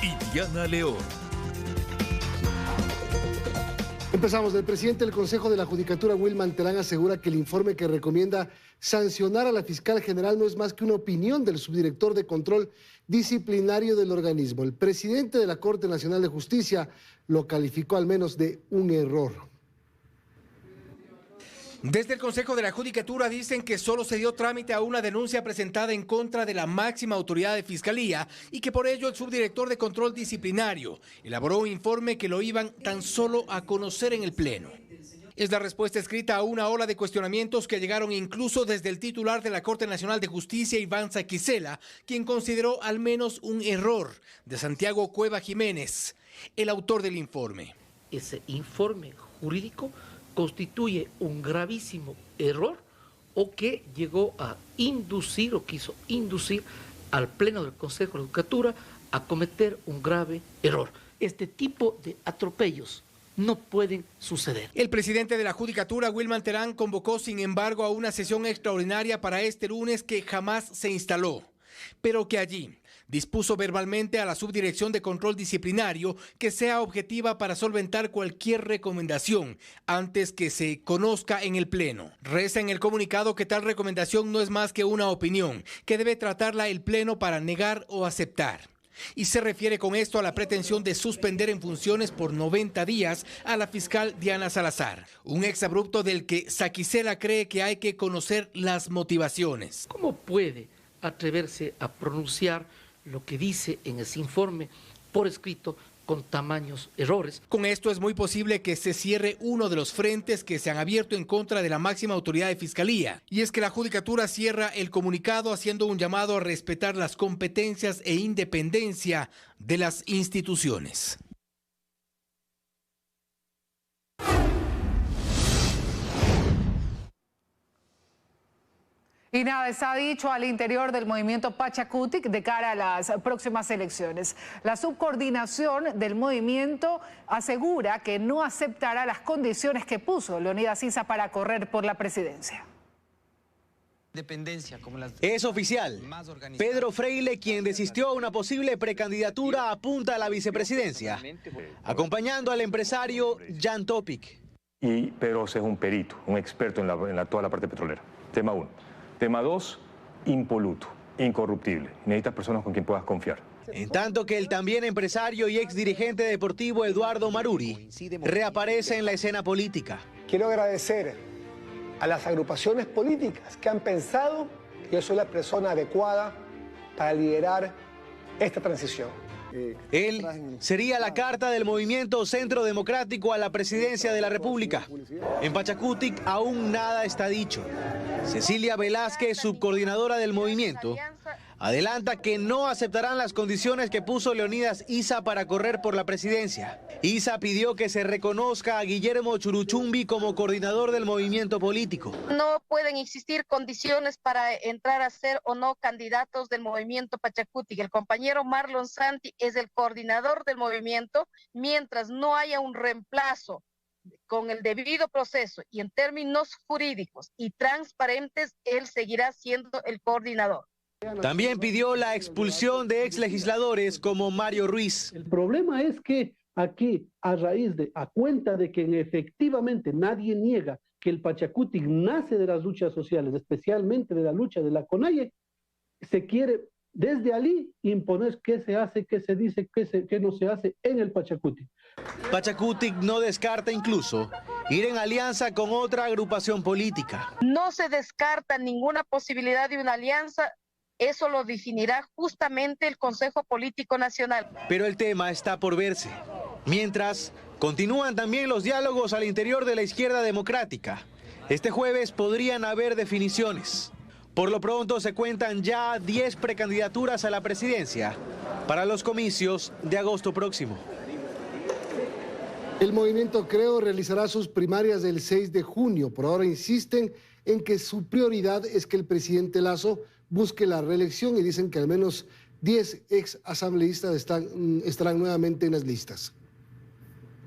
y Diana León. Empezamos. El presidente del Consejo de la Judicatura, Wilman Terán, asegura que el informe que recomienda sancionar a la fiscal general no es más que una opinión del subdirector de control disciplinario del organismo. El presidente de la Corte Nacional de Justicia lo calificó al menos de un error. Desde el Consejo de la Judicatura dicen que solo se dio trámite a una denuncia presentada en contra de la máxima autoridad de Fiscalía y que por ello el subdirector de control disciplinario elaboró un informe que lo iban tan solo a conocer en el Pleno. Es la respuesta escrita a una ola de cuestionamientos que llegaron incluso desde el titular de la Corte Nacional de Justicia, Iván Saquicela, quien consideró al menos un error de Santiago Cueva Jiménez, el autor del informe. Ese informe jurídico constituye un gravísimo error o que llegó a inducir o quiso inducir al Pleno del Consejo de la Judicatura a cometer un grave error. Este tipo de atropellos no pueden suceder. El presidente de la Judicatura, Wilman Terán, convocó sin embargo a una sesión extraordinaria para este lunes que jamás se instaló, pero que allí dispuso verbalmente a la Subdirección de Control Disciplinario que sea objetiva para solventar cualquier recomendación antes que se conozca en el Pleno. Reza en el comunicado que tal recomendación no es más que una opinión, que debe tratarla el Pleno para negar o aceptar. Y se refiere con esto a la pretensión de suspender en funciones por 90 días a la fiscal Diana Salazar, un exabrupto del que Saquicela cree que hay que conocer las motivaciones. ¿Cómo puede atreverse a pronunciar lo que dice en ese informe por escrito con tamaños errores? Con esto es muy posible que se cierre uno de los frentes que se han abierto en contra de la máxima autoridad de Fiscalía. Y es que la Judicatura cierra el comunicado haciendo un llamado a respetar las competencias e independencia de las instituciones. Y nada, está dicho al interior del movimiento Pachacutic de cara a las próximas elecciones. La subcoordinación del movimiento asegura que no aceptará las condiciones que puso Leonidas Issa para correr por la presidencia. Es oficial. Pedro Freile, quien desistió a una posible precandidatura, apunta a la vicepresidencia, acompañando al empresario Jan Topic. Y Pedro es un perito, un experto en toda la parte petrolera. Tema 1. Tema 2, impoluto, incorruptible. Necesitas personas con quien puedas confiar. En tanto que el también empresario y exdirigente deportivo Eduardo Maruri reaparece en la escena política. Quiero agradecer a las agrupaciones políticas que han pensado que yo soy la persona adecuada para liderar esta transición. Él sería la carta del movimiento Centro Democrático a la presidencia de la República. En Pachacutic aún nada está dicho. Cecilia Velázquez, subcoordinadora del movimiento, adelanta que no aceptarán las condiciones que puso Leonidas Issa para correr por la presidencia. Issa pidió que se reconozca a Guillermo Churuchumbi como coordinador del movimiento político. No pueden existir condiciones para entrar a ser o no candidatos del movimiento Pachacutic. El compañero Marlon Santi es el coordinador del movimiento. Mientras no haya un reemplazo con el debido proceso y en términos jurídicos y transparentes, él seguirá siendo el coordinador. También pidió la expulsión de exlegisladores como Mario Ruiz. El problema es que aquí, a cuenta de que efectivamente nadie niega que el Pachacutic nace de las luchas sociales, especialmente de la lucha de la CONAIE, se quiere desde allí imponer qué se hace, qué se dice, qué no se hace en el Pachacutic. Pachacutic no descarta incluso ir en alianza con otra agrupación política. No se descarta ninguna posibilidad de una alianza. Eso lo definirá justamente el Consejo Político Nacional. Pero el tema está por verse. Mientras, continúan también los diálogos al interior de la izquierda democrática. Este jueves podrían haber definiciones. Por lo pronto se cuentan ya 10 precandidaturas a la presidencia para los comicios de agosto próximo. El movimiento Creo realizará sus primarias el 6 de junio. Por ahora insisten en que su prioridad es que el presidente Lasso busque la reelección y dicen que al menos 10 ex asambleístas estarán nuevamente en las listas.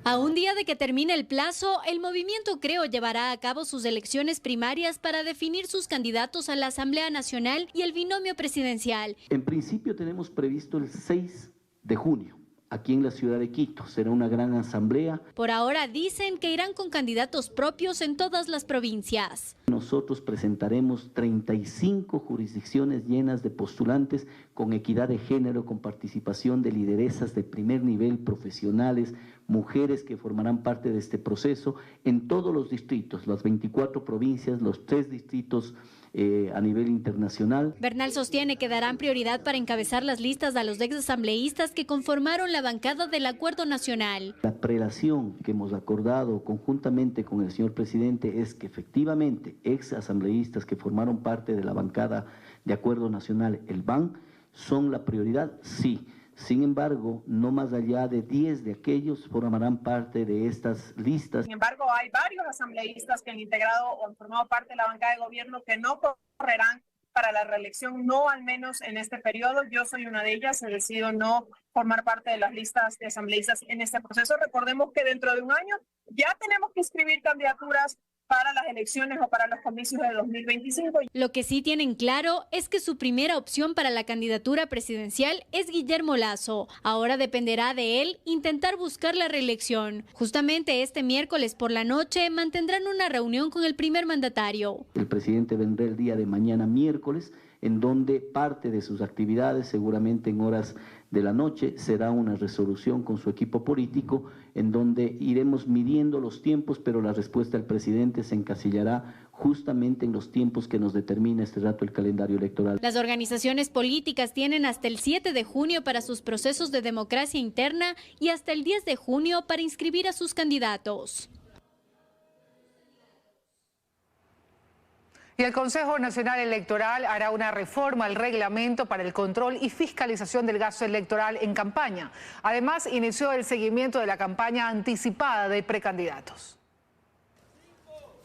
A un día de que termine el plazo, el movimiento Creo llevará a cabo sus elecciones primarias para definir sus candidatos a la Asamblea Nacional y el binomio presidencial. En principio tenemos previsto el 6 de junio. aquí en la ciudad de Quito. Será una gran asamblea. Por ahora dicen que irán con candidatos propios en todas las provincias. Nosotros presentaremos 35 jurisdicciones llenas de postulantes con equidad de género, con participación de lideresas de primer nivel, profesionales, mujeres que formarán parte de este proceso en todos los distritos, las 24 provincias, los 3 distritos a nivel internacional. Bernal sostiene que darán prioridad para encabezar las listas a los exasambleístas que conformaron la bancada del Acuerdo Nacional. La prelación que hemos acordado conjuntamente con el señor presidente es que efectivamente exasambleístas que formaron parte de la bancada de Acuerdo Nacional, el BAN, son la prioridad, sí. Sin embargo, no más allá de 10 de aquellos formarán parte de estas listas. Sin embargo, hay varios asambleístas que han integrado o han formado parte de la bancada de gobierno que no correrán para la reelección, no al menos en este periodo. Yo soy una de ellas, he decidido no formar parte de las listas de asambleístas en este proceso. Recordemos que dentro de un año ya tenemos que inscribir candidaturas para las elecciones o para los comicios de 2025. Lo que sí tienen claro es que su primera opción para la candidatura presidencial es Guillermo Lasso. Ahora dependerá de él intentar buscar la reelección. Justamente este miércoles por la noche mantendrán una reunión con el primer mandatario. El presidente vendrá el día de mañana miércoles, en donde parte de sus actividades, seguramente en horas de la noche, será una resolución con su equipo político, en donde iremos midiendo los tiempos, pero la respuesta del presidente se encasillará justamente en los tiempos que nos determina este rato el calendario electoral. Las organizaciones políticas tienen hasta el 7 de junio para sus procesos de democracia interna y hasta el 10 de junio para inscribir a sus candidatos. Y el Consejo Nacional Electoral hará una reforma al reglamento para el control y fiscalización del gasto electoral en campaña. Además, inició el seguimiento de la campaña anticipada de precandidatos.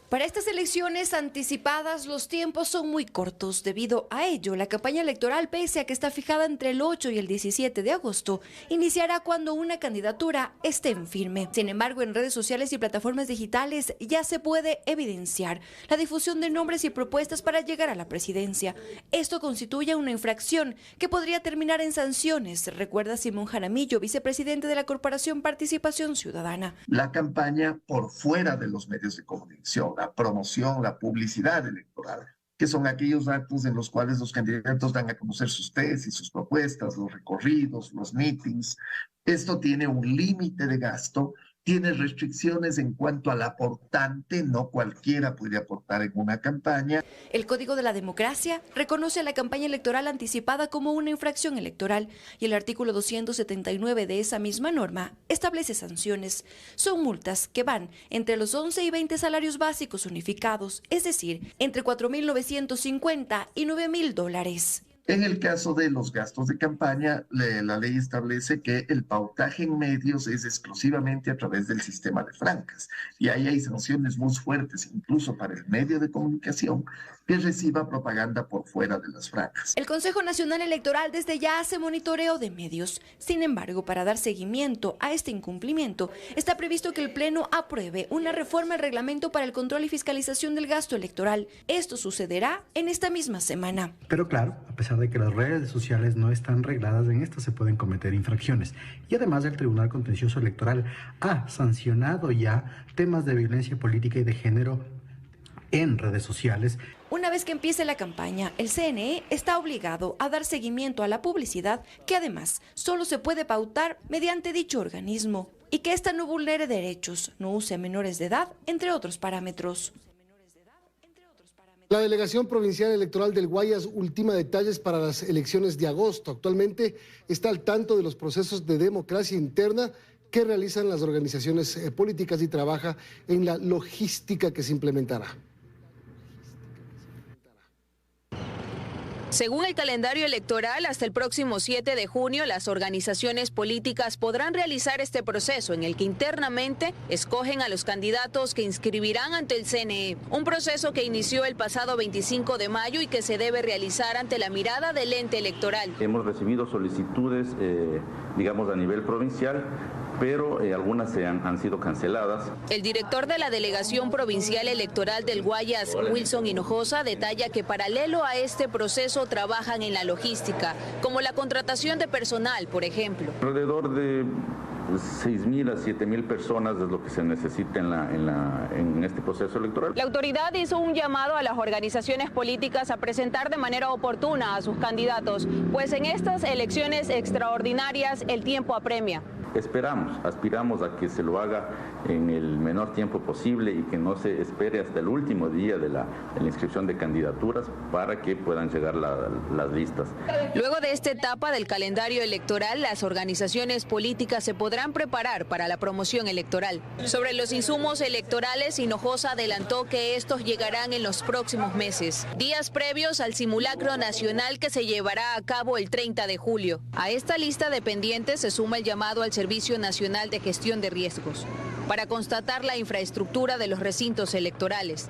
Para estas elecciones anticipadas los tiempos son muy cortos. Debido a ello, la campaña electoral, pese a que está fijada entre el 8 y el 17 de agosto, iniciará cuando una candidatura esté en firme. Sin embargo, en redes sociales y plataformas digitales ya se puede evidenciar la difusión de nombres y propuestas para llegar a la presidencia. Esto constituye una infracción que podría terminar en sanciones, recuerda Simón Jaramillo, vicepresidente de la Corporación Participación Ciudadana. La campaña por fuera de los medios de comunicación, la promoción, la publicidad electoral, que son aquellos actos en los cuales los candidatos dan a conocer sus tesis, sus propuestas, los recorridos, los meetings. Esto tiene un límite de gasto, tiene restricciones en cuanto al aportante, no cualquiera puede aportar en una campaña. El Código de la Democracia reconoce a la campaña electoral anticipada como una infracción electoral y el artículo 279 de esa misma norma establece sanciones. Son multas que van entre los 11 y 20 salarios básicos unificados, es decir, entre $4.950 y $9.000. En el caso de los gastos de campaña, la ley establece que el pautaje en medios es exclusivamente a través del sistema de francas y ahí hay sanciones muy fuertes, incluso para el medio de comunicación que reciba propaganda por fuera de las francas. El Consejo Nacional Electoral desde ya hace monitoreo de medios. Sin embargo, para dar seguimiento a este incumplimiento, está previsto que el Pleno apruebe una reforma al reglamento para el control y fiscalización del gasto electoral. Esto sucederá en esta misma semana. Pero claro, a pesar de que las redes sociales no están regladas, en estas se pueden cometer infracciones. Y además el Tribunal Contencioso Electoral ha sancionado ya temas de violencia política y de género en redes sociales. Una vez que empiece la campaña, el CNE está obligado a dar seguimiento a la publicidad, que además solo se puede pautar mediante dicho organismo, y que ésta no vulnere derechos, no use a menores de edad, entre otros parámetros. La Delegación Provincial Electoral del Guayas ultima detalles para las elecciones de agosto. Actualmente está al tanto de los procesos de democracia interna que realizan las organizaciones políticas y trabaja en la logística que se implementará. Según el calendario electoral, hasta el próximo 7 de junio, las organizaciones políticas podrán realizar este proceso en el que internamente escogen a los candidatos que inscribirán ante el CNE. Un proceso que inició el pasado 25 de mayo y que se debe realizar ante la mirada del ente electoral. Hemos recibido solicitudes, digamos, a nivel provincial pero algunas han sido canceladas. El director de la Delegación Provincial Electoral del Guayas, Wilson Hinojosa, detalla que paralelo a este proceso trabajan en la logística, como la contratación de personal, por ejemplo. Alrededor de 6.000 a 7.000 personas es lo que se necesita en este proceso electoral. La autoridad hizo un llamado a las organizaciones políticas a presentar de manera oportuna a sus candidatos, pues en estas elecciones extraordinarias el tiempo apremia. Aspiramos a que se lo haga en el menor tiempo posible y que no se espere hasta el último día de la inscripción de candidaturas para que puedan llegar las listas. Luego de esta etapa del calendario electoral, las organizaciones políticas se podrán preparar para la promoción electoral. Sobre los insumos electorales, Hinojosa adelantó que estos llegarán en los próximos meses, días previos al simulacro nacional que se llevará a cabo el 30 de julio. A esta lista de pendientes se suma el llamado al Servicio Nacional de Gestión de Riesgos para constatar la infraestructura de los recintos electorales.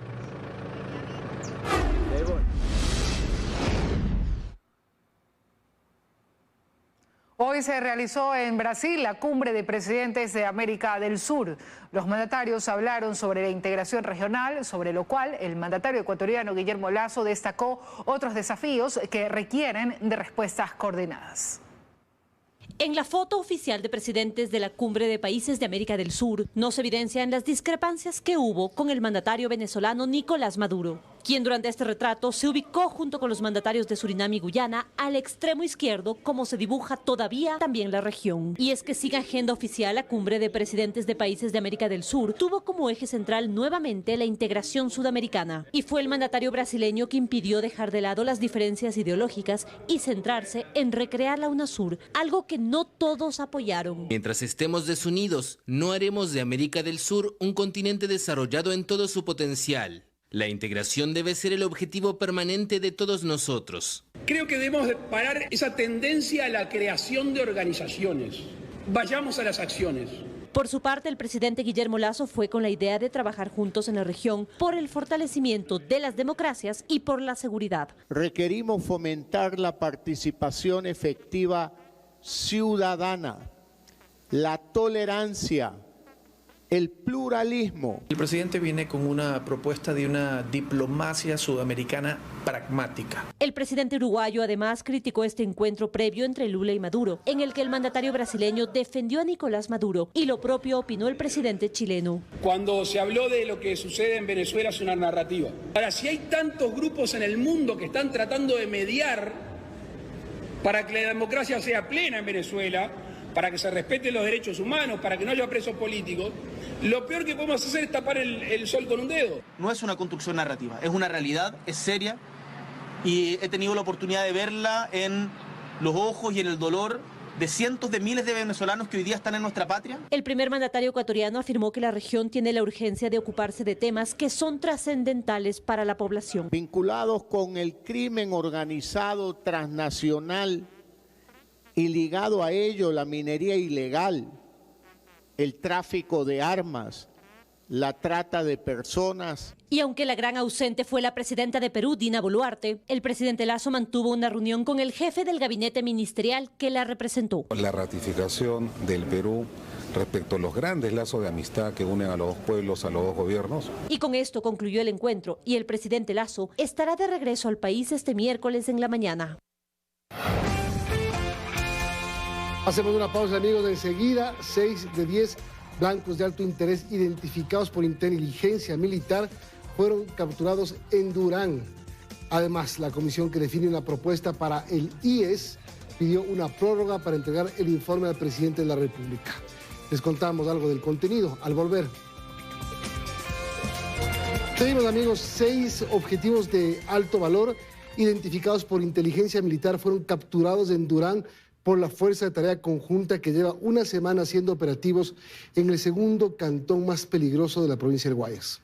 Hoy se realizó en Brasil la cumbre de presidentes de América del Sur. Los mandatarios hablaron sobre la integración regional, sobre lo cual el mandatario ecuatoriano Guillermo Lasso destacó otros desafíos que requieren de respuestas coordinadas. En la foto oficial de presidentes de la Cumbre de Países de América del Sur no se evidencian las discrepancias que hubo con el mandatario venezolano Nicolás Maduro, quien durante este retrato se ubicó junto con los mandatarios de Surinam y Guyana al extremo izquierdo, como se dibuja todavía también la región. Y es que sin agenda oficial, la Cumbre de Presidentes de Países de América del Sur tuvo como eje central nuevamente la integración sudamericana. Y fue el mandatario brasileño que impidió dejar de lado las diferencias ideológicas y centrarse en recrear la UNASUR, algo que no todos apoyaron. Mientras estemos desunidos, no haremos de América del Sur un continente desarrollado en todo su potencial. La integración debe ser el objetivo permanente de todos nosotros. Creo que debemos parar esa tendencia a la creación de organizaciones. Vayamos a las acciones. Por su parte, el presidente Guillermo Lasso fue con la idea de trabajar juntos en la región por el fortalecimiento de las democracias y por la seguridad. Requerimos fomentar la participación efectiva ciudadana, la tolerancia, el pluralismo. El presidente viene con una propuesta de una diplomacia sudamericana pragmática. El presidente uruguayo además criticó este encuentro previo entre Lula y Maduro, en el que el mandatario brasileño defendió a Nicolás Maduro, y lo propio opinó el presidente chileno. Cuando se habló de lo que sucede en Venezuela es una narrativa. Ahora, si hay tantos grupos en el mundo que están tratando de mediar para que la democracia sea plena en Venezuela, para que se respeten los derechos humanos, para que no haya presos políticos, lo peor que podemos hacer es tapar el sol con un dedo. No es una construcción narrativa, es una realidad, es seria, y he tenido la oportunidad de verla en los ojos y en el dolor de cientos de miles de venezolanos que hoy día están en nuestra patria. El primer mandatario ecuatoriano afirmó que la región tiene la urgencia de ocuparse de temas que son trascendentales para la población. Vinculados con el crimen organizado transnacional y ligado a ello la minería ilegal, el tráfico de armas, la trata de personas. Y aunque la gran ausente fue la presidenta de Perú, Dina Boluarte, el presidente Lasso mantuvo una reunión con el jefe del gabinete ministerial que la representó. La ratificación del Perú respecto a los grandes lazos de amistad que unen a los dos pueblos, a los dos gobiernos. Y con esto concluyó el encuentro y el presidente Lasso estará de regreso al país este miércoles en la mañana. Hacemos una pausa, amigos. Enseguida, 6 de 10 blancos de alto interés identificados por inteligencia militar fueron capturados en Durán. Además, la comisión que define una propuesta para el IES pidió una prórroga para entregar el informe al presidente de la República. Les contamos algo del contenido al volver. Seguimos, amigos. 6 objetivos de alto valor identificados por inteligencia militar fueron capturados en Durán por la Fuerza de Tarea Conjunta, que lleva una semana siendo operativos en el segundo cantón más peligroso de la provincia del Guayas.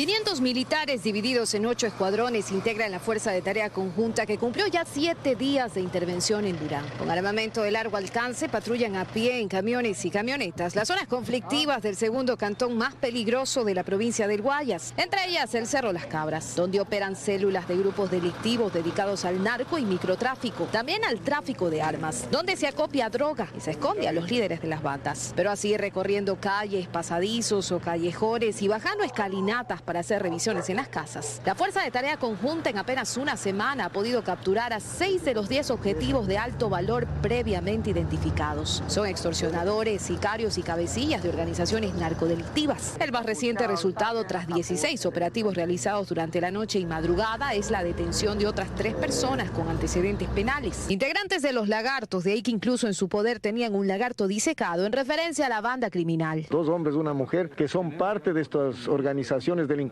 500 militares divididos en 8 escuadrones integran la Fuerza de Tarea Conjunta que cumplió ya 7 días de intervención en Durán. Con armamento de largo alcance, patrullan a pie en camiones y camionetas las zonas conflictivas del segundo cantón más peligroso de la provincia del Guayas, entre ellas el Cerro Las Cabras, donde operan células de grupos delictivos dedicados al narco y microtráfico, también al tráfico de armas, donde se acopia droga y se esconde a los líderes de las bandas. Pero así recorriendo calles, pasadizos o callejones y bajando escalinatas para hacer revisiones en las casas. La Fuerza de Tarea Conjunta en apenas una semana ha podido capturar a 6 de los 10 objetivos de alto valor previamente identificados. Son extorsionadores, sicarios y cabecillas de organizaciones narcodelictivas. El más reciente resultado tras 16 operativos realizados durante la noche y madrugada es la detención de otras 3 personas con antecedentes penales. Integrantes de los lagartos, de ahí que incluso en su poder tenían un lagarto disecado en referencia a la banda criminal. 2 hombres y una mujer que son parte de estas organizaciones delincuenciales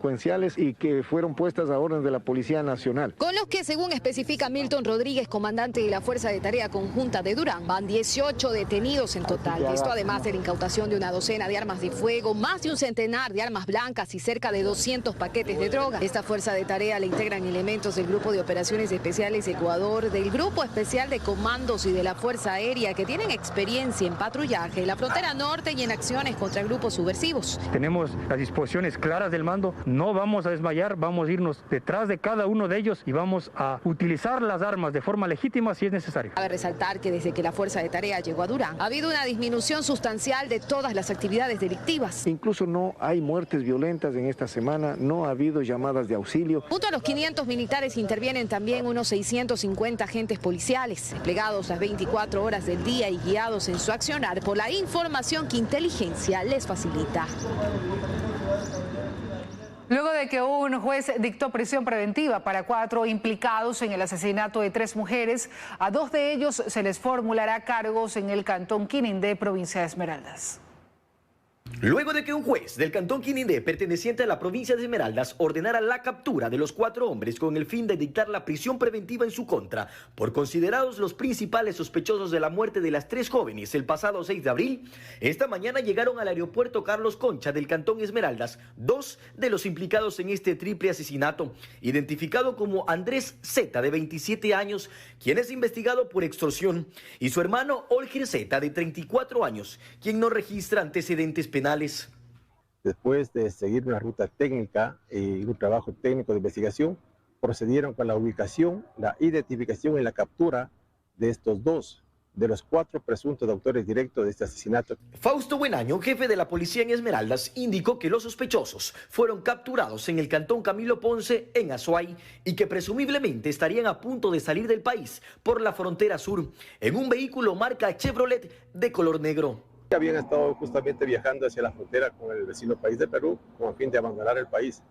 y que fueron puestas a orden de la Policía Nacional. Con los que, según especifica Milton Rodríguez, comandante de la Fuerza de Tarea Conjunta de Durán, van 18 detenidos en total. Esto además de la incautación de una docena de armas de fuego, más de un centenar de armas blancas y cerca de 200 paquetes de droga. Esta Fuerza de Tarea le integran elementos del Grupo de Operaciones Especiales Ecuador, del Grupo Especial de Comandos y de la Fuerza Aérea, que tienen experiencia en patrullaje en la frontera norte y en acciones contra grupos subversivos. Tenemos las disposiciones claras del mando, no vamos a desmayar, vamos a irnos detrás de cada uno de ellos y vamos a utilizar las armas de forma legítima si es necesario. Cabe resaltar que desde que la Fuerza de Tarea llegó a Durán, ha habido una disminución sustancial de todas las actividades delictivas. Incluso no hay muertes violentas en esta semana, no ha habido llamadas de auxilio. Junto a los 500 militares intervienen también unos 650 agentes policiales, desplegados las 24 horas del día y guiados en su accionar por la información que inteligencia les facilita. Luego de que un juez dictó prisión preventiva para 4 implicados en el asesinato de 3 mujeres, a 2 de ellos se les formulará cargos en el cantón Quinindé, provincia de Esmeraldas. Luego de que un juez del cantón Quinindé, perteneciente a la provincia de Esmeraldas, ordenara la captura de los 4 hombres con el fin de dictar la prisión preventiva en su contra, por considerados los principales sospechosos de la muerte de las 3 jóvenes el pasado 6 de abril, esta mañana llegaron al aeropuerto Carlos Concha del cantón Esmeraldas 2 de los implicados en este triple asesinato, identificado como Andrés Z, de 27 años, quien es investigado por extorsión, y su hermano Olger Z, de 34 años, quien no registra antecedentes penales. Después de seguir una ruta técnica y un trabajo técnico de investigación, procedieron con la ubicación, la identificación y la captura de estos 2 de los 4 presuntos autores directos de este asesinato. Fausto Buenaño, jefe de la policía en Esmeraldas, indicó que los sospechosos fueron capturados en el cantón Camilo Ponce, en Azuay, y que presumiblemente estarían a punto de salir del país por la frontera sur, en un vehículo marca Chevrolet de color negro. Habían estado justamente viajando hacia la frontera con el vecino país de Perú con el fin de abandonar el país,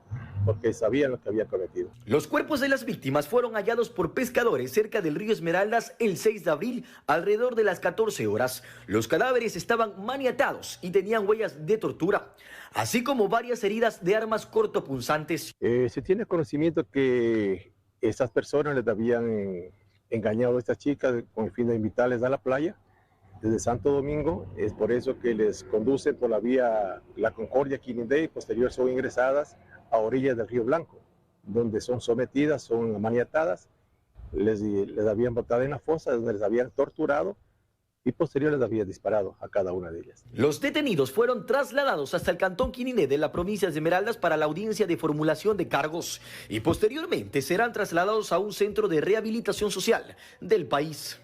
porque sabían lo que habían cometido. Los cuerpos de las víctimas fueron hallados por pescadores cerca del río Esmeraldas el 6 de abril, alrededor de las 14 horas. Los cadáveres estaban maniatados y tenían huellas de tortura, así como varias heridas de armas cortopunzantes. Se tiene conocimiento que estas personas les habían engañado a estas chicas con el fin de invitarles a la playa desde Santo Domingo. Es por eso que les conducen por la vía La Concordia, Quinindé, y posterior son ingresadas a orillas del Río Blanco, donde son sometidas, son maniatadas, les habían botado en la fosa, donde les habían torturado y posterior les habían disparado a cada una de ellas. Los detenidos fueron trasladados hasta el cantón Quinindé de la provincia de Esmeraldas para la audiencia de formulación de cargos y posteriormente serán trasladados a un centro de rehabilitación social del país.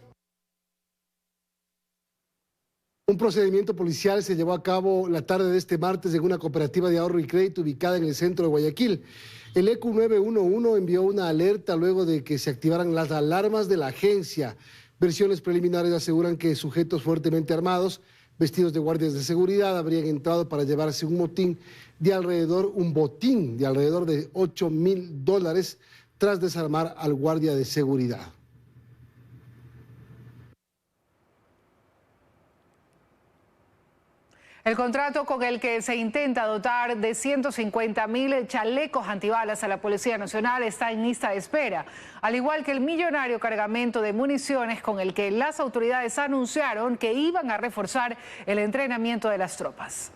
Un procedimiento policial se llevó a cabo la tarde de este martes en una cooperativa de ahorro y crédito ubicada en el centro de Guayaquil. El EQ 911 envió una alerta luego de que se activaran las alarmas de la agencia. Versiones preliminares aseguran que sujetos fuertemente armados, vestidos de guardias de seguridad, habrían entrado para llevarse un botín de alrededor de $8,000 tras desarmar al guardia de seguridad. El contrato con el que se intenta dotar de 150.000 chalecos antibalas a la Policía Nacional está en lista de espera, al igual que el millonario cargamento de municiones con el que las autoridades anunciaron que iban a reforzar el entrenamiento de las tropas.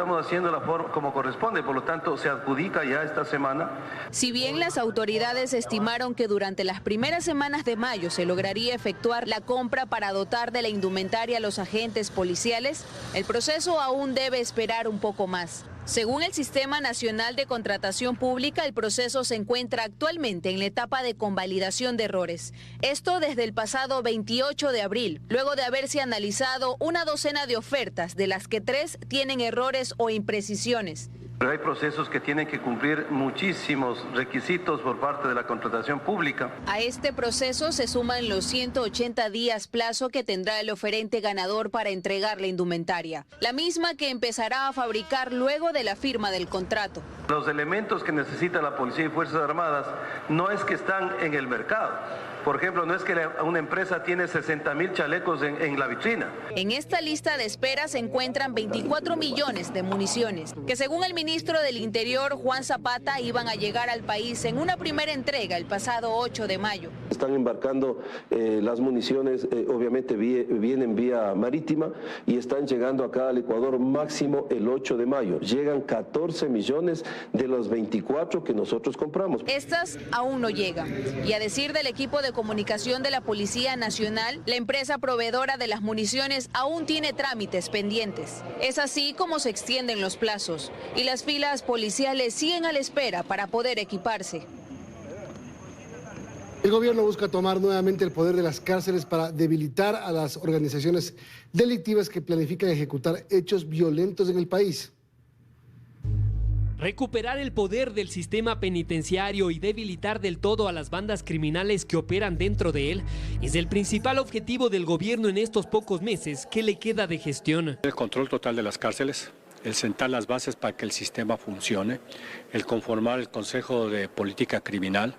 estamos haciendo como corresponde, por lo tanto se adjudica ya esta semana. Si bien las autoridades estimaron que durante las primeras semanas de mayo se lograría efectuar la compra para dotar de la indumentaria a los agentes policiales, el proceso aún debe esperar un poco más. Según el Sistema Nacional de Contratación Pública, el proceso se encuentra actualmente en la etapa de convalidación de errores. Esto desde el pasado 28 de abril, luego de haberse analizado una docena de ofertas, de las que 3 tienen errores o imprecisiones. Pero hay procesos que tienen que cumplir muchísimos requisitos por parte de la contratación pública. A este proceso se suman los 180 días plazo que tendrá el oferente ganador para entregar la indumentaria, la misma que empezará a fabricar luego de la firma del contrato. Los elementos que necesita la Policía y Fuerzas Armadas no es que están en el mercado. Por ejemplo, no es que una empresa tiene 60.000 chalecos en la vitrina. En esta lista de espera se encuentran 24 millones de municiones, que según el ministro del Interior, Juan Zapata, iban a llegar al país en una primera entrega el pasado 8 de mayo. Están embarcando las municiones, obviamente vienen vía marítima y están llegando acá al Ecuador máximo el 8 de mayo. Llegan 14 millones de los 24 que nosotros compramos. Estas aún no llegan. Y a decir del equipo de comunicación de la Policía Nacional, la empresa proveedora de las municiones aún tiene trámites pendientes. Es así como se extienden los plazos y las filas policiales siguen a la espera para poder equiparse. El gobierno busca tomar nuevamente el poder de las cárceles para debilitar a las organizaciones delictivas que planifican ejecutar hechos violentos en el país. Recuperar el poder del sistema penitenciario y debilitar del todo a las bandas criminales que operan dentro de él es el principal objetivo del gobierno en estos pocos meses que le queda de gestión. El control total de las cárceles, el sentar las bases para que el sistema funcione, el conformar el Consejo de Política Criminal,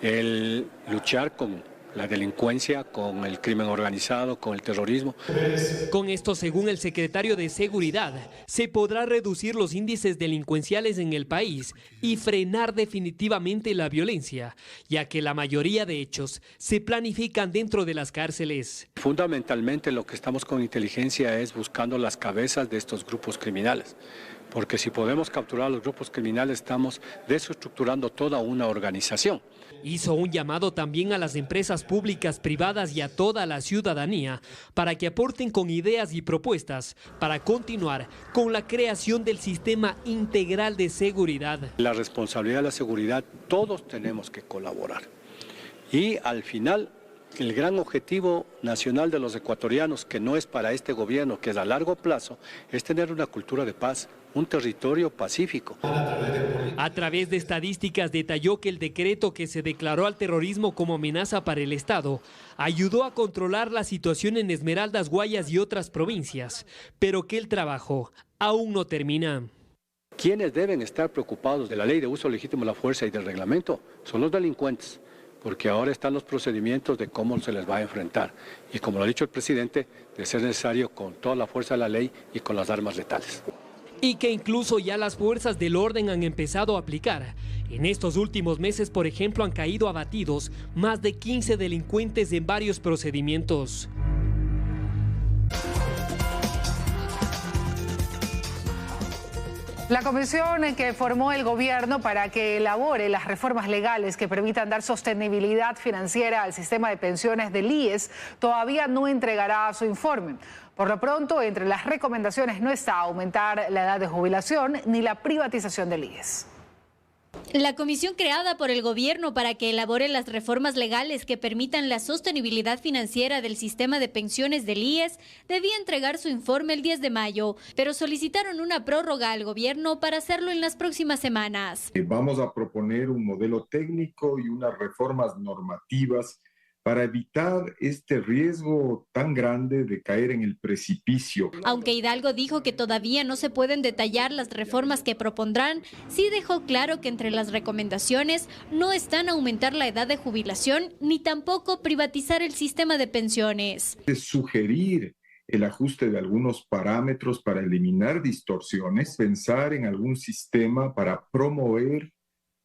el luchar con la delincuencia, con el crimen organizado, con el terrorismo. Con esto, según el secretario de Seguridad, se podrá reducir los índices delincuenciales en el país y frenar definitivamente la violencia, ya que la mayoría de hechos se planifican dentro de las cárceles. Fundamentalmente lo que estamos con inteligencia es buscando las cabezas de estos grupos criminales. Porque si podemos capturar a los grupos criminales, estamos desestructurando toda una organización. Hizo un llamado también a las empresas públicas, privadas y a toda la ciudadanía para que aporten con ideas y propuestas para continuar con la creación del sistema integral de seguridad. La responsabilidad de la seguridad, todos tenemos que colaborar. Y al final, el gran objetivo nacional de los ecuatorianos, que no es para este gobierno, que es a largo plazo, es tener una cultura de paz, un territorio pacífico. A través de estadísticas detalló que el decreto que se declaró al terrorismo como amenaza para el Estado ayudó a controlar la situación en Esmeraldas, Guayas y otras provincias, pero que el trabajo aún no termina. Quienes deben estar preocupados de la ley de uso legítimo de la fuerza y del reglamento son los delincuentes, porque ahora están los procedimientos de cómo se les va a enfrentar. Y como lo ha dicho el presidente, de ser necesario con toda la fuerza de la ley y con las armas letales. Y que incluso ya las fuerzas del orden han empezado a aplicar. En estos últimos meses, por ejemplo, han caído abatidos más de 15 delincuentes en varios procedimientos. La comisión que formó el gobierno para que elabore las reformas legales que permitan dar sostenibilidad financiera al sistema de pensiones del IES todavía no entregará su informe. Por lo pronto, entre las recomendaciones no está aumentar la edad de jubilación ni la privatización del IES. La comisión creada por el gobierno para que elabore las reformas legales que permitan la sostenibilidad financiera del sistema de pensiones del IES debía entregar su informe el 10 de mayo, pero solicitaron una prórroga al gobierno para hacerlo en las próximas semanas. Vamos a proponer un modelo técnico y unas reformas normativas para evitar este riesgo tan grande de caer en el precipicio. Aunque Hidalgo dijo que todavía no se pueden detallar las reformas que propondrán, sí dejó claro que entre las recomendaciones no están aumentar la edad de jubilación ni tampoco privatizar el sistema de pensiones. Es sugerir el ajuste de algunos parámetros para eliminar distorsiones, pensar en algún sistema para promover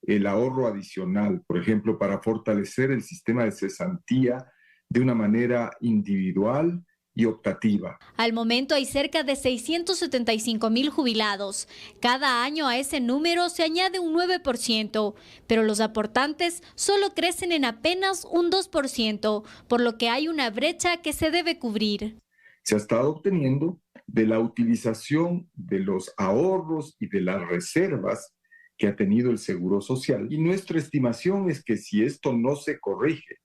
el ahorro adicional, por ejemplo, para fortalecer el sistema de cesantía de una manera individual y optativa. Al momento hay cerca de 675.000 jubilados. Cada año a ese número se añade un 9%, pero los aportantes solo crecen en apenas un 2%, por lo que hay una brecha que se debe cubrir. Se ha estado obteniendo de la utilización de los ahorros y de las reservas que ha tenido el Seguro Social. Y nuestra estimación es que si esto no se corrige,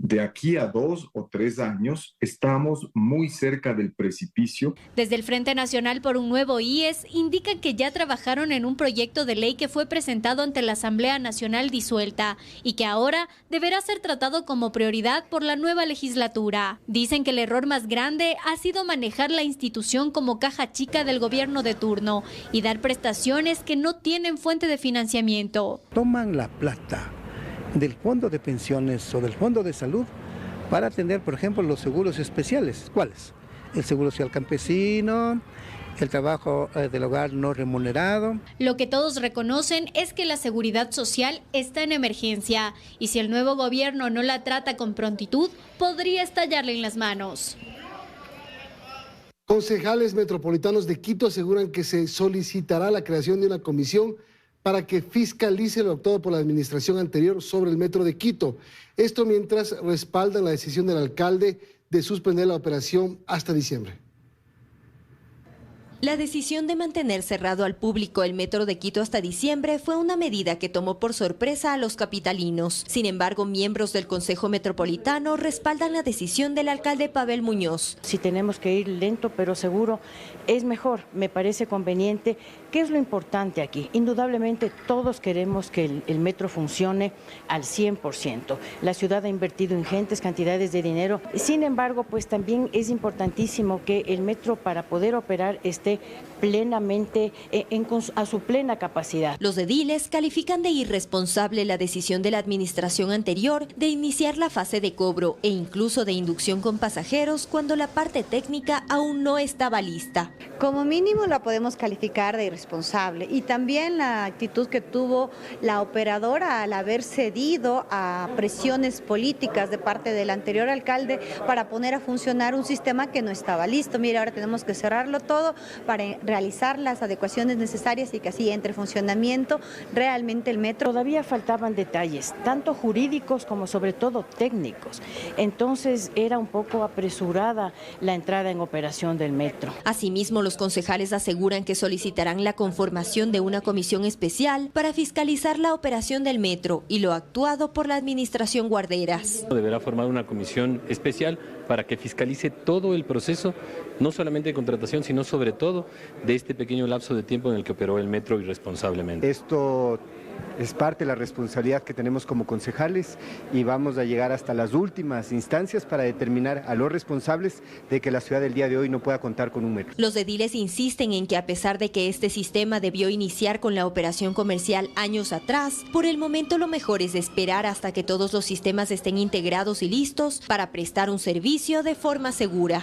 de aquí a 2 o 3 años estamos muy cerca del precipicio. Desde el Frente Nacional por un Nuevo IES indican que ya trabajaron en un proyecto de ley que fue presentado ante la Asamblea Nacional disuelta y que ahora deberá ser tratado como prioridad por la nueva legislatura. Dicen que el error más grande ha sido manejar la institución como caja chica del gobierno de turno y dar prestaciones que no tienen fuente de financiamiento. Toman la plata del fondo de pensiones o del fondo de salud para atender, por ejemplo, los seguros especiales. ¿Cuáles? El seguro social campesino, el trabajo del hogar no remunerado. Lo que todos reconocen es que la seguridad social está en emergencia y si el nuevo gobierno no la trata con prontitud, podría estallarle en las manos. Concejales metropolitanos de Quito aseguran que se solicitará la creación de una comisión para que fiscalice lo actuado por la administración anterior sobre el metro de Quito. Esto mientras respaldan la decisión del alcalde de suspender la operación hasta diciembre. La decisión de mantener cerrado al público el metro de Quito hasta diciembre fue una medida que tomó por sorpresa a los capitalinos. Sin embargo, miembros del Consejo Metropolitano respaldan la decisión del alcalde Pavel Muñoz. Si tenemos que ir lento pero seguro, es mejor, me parece conveniente. ¿Qué es lo importante aquí? Indudablemente todos queremos que el metro funcione al 100%. La ciudad ha invertido ingentes cantidades de dinero. Sin embargo, pues también es importantísimo que el metro, para poder operar, esté plenamente a su plena capacidad. Los ediles califican de irresponsable la decisión de la administración anterior de iniciar la fase de cobro e incluso de inducción con pasajeros cuando la parte técnica aún no estaba lista. Como mínimo la podemos calificar de irresponsable y también la actitud que tuvo la operadora al haber cedido a presiones políticas de parte del anterior alcalde para poner a funcionar un sistema que no estaba listo. Mire, ahora tenemos que cerrarlo todo para realizar las adecuaciones necesarias y que así entre en funcionamiento realmente el metro. Todavía faltaban detalles, tanto jurídicos como sobre todo técnicos. Entonces era un poco apresurada la entrada en operación del metro. Asimismo, los concejales aseguran que solicitarán la conformación de una comisión especial para fiscalizar la operación del metro y lo actuado por la administración Guarderas. Deberá formar una comisión especial para que fiscalice todo el proceso, no solamente de contratación, sino sobre todo de este pequeño lapso de tiempo en el que operó el metro irresponsablemente. Esto es parte de la responsabilidad que tenemos como concejales y vamos a llegar hasta las últimas instancias para determinar a los responsables de que la ciudad del día de hoy no pueda contar con un metro. Los ediles insisten en que a pesar de que este sistema debió iniciar con la operación comercial años atrás, por el momento lo mejor es esperar hasta que todos los sistemas estén integrados y listos para prestar un servicio de forma segura.